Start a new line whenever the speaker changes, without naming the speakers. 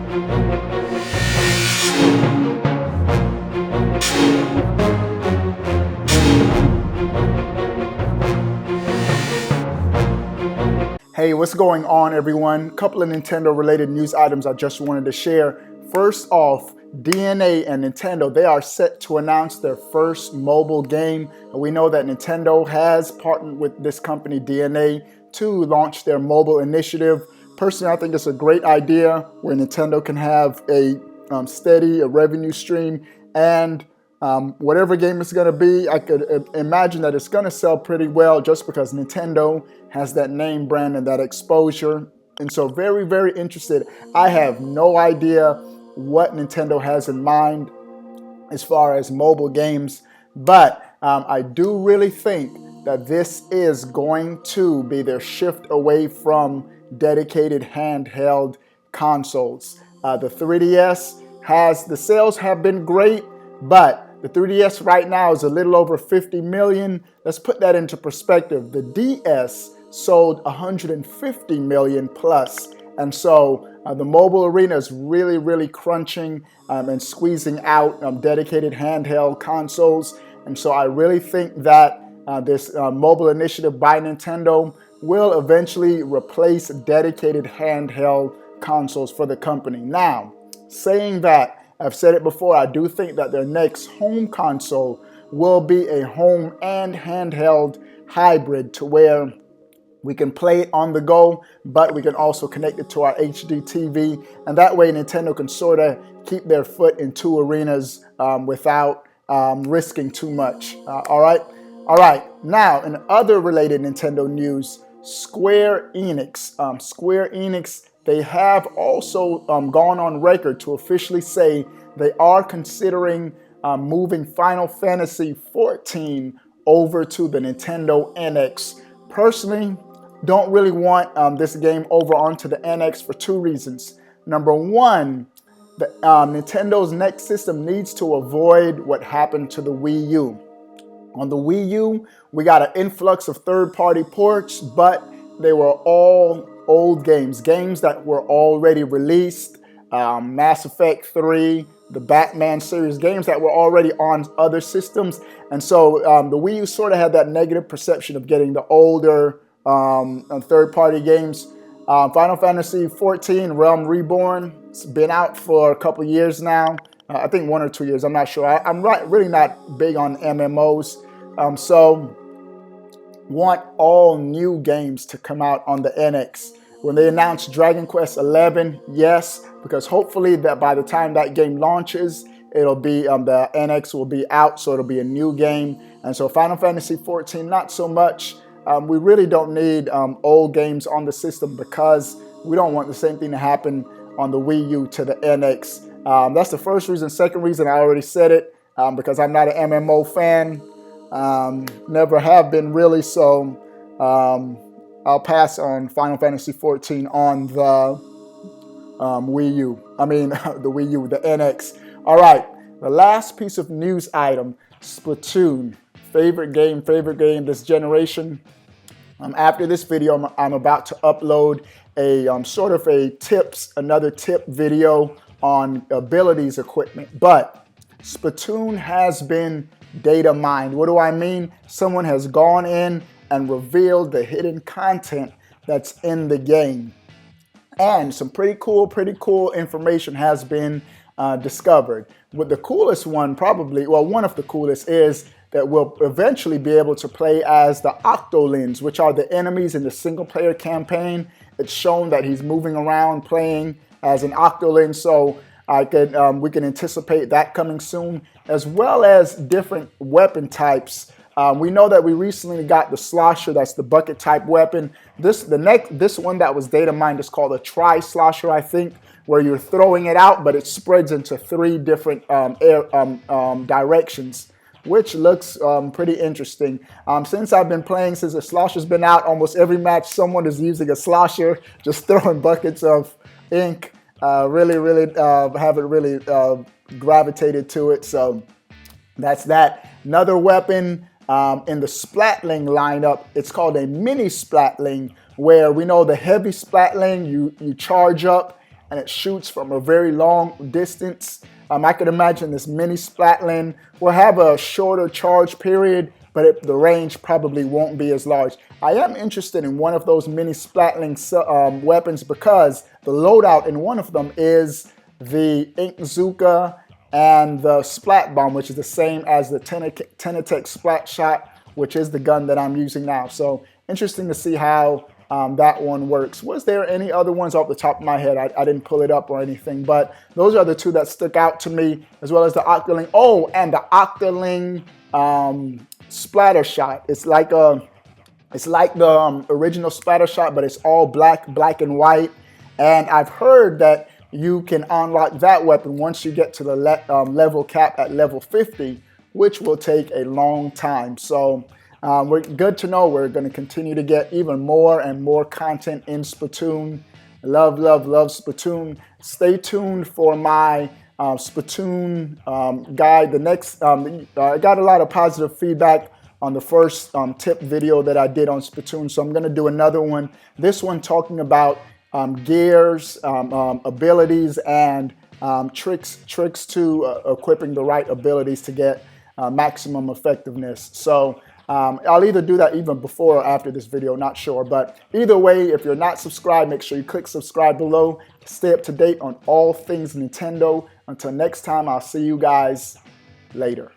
Hey, what's going on, everyone? A couple of Nintendo related news items I just wanted to share. First off, DNA and Nintendo, they are set to announce their first mobile game. We know that Nintendo has partnered with this company, DNA, to launch their mobile initiative. Personally, I think it's a great idea where Nintendo can have a steady revenue stream, and whatever game it's going to be, I could imagine that it's going to sell pretty well just because Nintendo has that name brand and that exposure. And so very, very interested. I have no idea what Nintendo has in mind as far as mobile games, but I do really think that this is going to be their shift away from dedicated handheld consoles. The 3DS the sales have been great, but the 3DS right now is a little over 50 million. Let's put that into perspective. The DS sold 150 million plus. And so the mobile arena is really, really crunching and squeezing out dedicated handheld consoles. And so I really think that this mobile initiative by Nintendo will eventually replace dedicated handheld consoles for the company. Now, saying that, I've said it before, I do think that their next home console will be a home and handheld hybrid to where we can play it on the go, but we can also connect it to our HD TV. And that way Nintendo can sort of keep their foot in two arenas without risking too much. All right. Now, in other related Nintendo news, Square Enix, they have also gone on record to officially say they are considering moving Final Fantasy XIV over to the Nintendo NX. Personally, don't really want this game over onto the NX for two reasons. Number one, Nintendo's next system needs to avoid what happened to the Wii U. On the Wii U, we got an influx of third-party ports, but they were all old games that were already released. Mass Effect 3, the Batman series, games that were already on other systems. And so the Wii U sort of had that negative perception of getting the older third-party games. Final Fantasy XIV, Realm Reborn, it's been out for a couple years now. I think 1 or 2 years, I'm not sure. I'm really not big on MMOs. So want all new games to come out on the NX. When they announced Dragon Quest XI, yes, because hopefully that by the time that game launches, it'll be the NX will be out, so it'll be a new game. And so Final Fantasy XIV, not so much. We really don't need old games on the system because we don't want the same thing to happen on the Wii U to the NX. That's the first reason. Second reason, I already said it, because I'm not an MMO fan. Never have been really, so I'll pass on Final Fantasy XIV on the Wii U. I mean, the Wii U, the NX. All right, the last piece of news item, Splatoon. Favorite game this generation. After this video, I'm about to upload a sort of another tip video on abilities equipment. But Splatoon has been data mined. What do I mean? Someone has gone in and revealed the hidden content that's in the game. And some pretty cool information has been discovered. With the coolest one, one of the coolest is that we'll eventually be able to play as the Octolins, which are the enemies in the single player campaign. It's shown that he's moving around playing as an Octolin, so we can anticipate that coming soon, as well as different weapon types. We know that we recently got the Slosher, that's the bucket type weapon. This one that was data mined is called a Tri-Slosher, I think, where you're throwing it out, but it spreads into 3 different directions, which looks pretty interesting. Since I've been playing, since the Slosher's been out, almost every match someone is using a Slosher, just throwing buckets of ink. Really haven't really gravitated to it, so that's that. Another weapon in the Splatling lineup, it's called a mini Splatling, where we know the heavy Splatling, you charge up and it shoots from a very long distance. I could imagine this mini Splatling will have a shorter charge period, but the range probably won't be as large. I am interested in one of those mini Splatling weapons because the loadout in one of them is the Inkzooka and the Splat Bomb, which is the same as the Tenatech Splat Shot, which is the gun that I'm using now. So interesting to see how that one works. Was there any other ones off the top of my head? I didn't pull it up or anything, but those are the two that stuck out to me, as well as the Octoling. Oh, and the Octoling Splatter Shot. It's like the original Splatter Shot, but it's all black and white. And I've heard that you can unlock that weapon once you get to the level cap at level 50, which will take a long time. So we're good to know. We're going to continue to get even more and more content in Splatoon. Love, love, love Splatoon. Stay tuned for my Splatoon guide. The next, I got a lot of positive feedback on the first tip video that I did on Splatoon, so I'm going to do another one. This one talking about gears, abilities, and tricks to equipping the right abilities to get maximum effectiveness. So I'll either do that even before or after this video, not sure. But either way, if you're not subscribed, make sure you click subscribe below to stay up to date on all things Nintendo. Until next time, I'll see you guys later.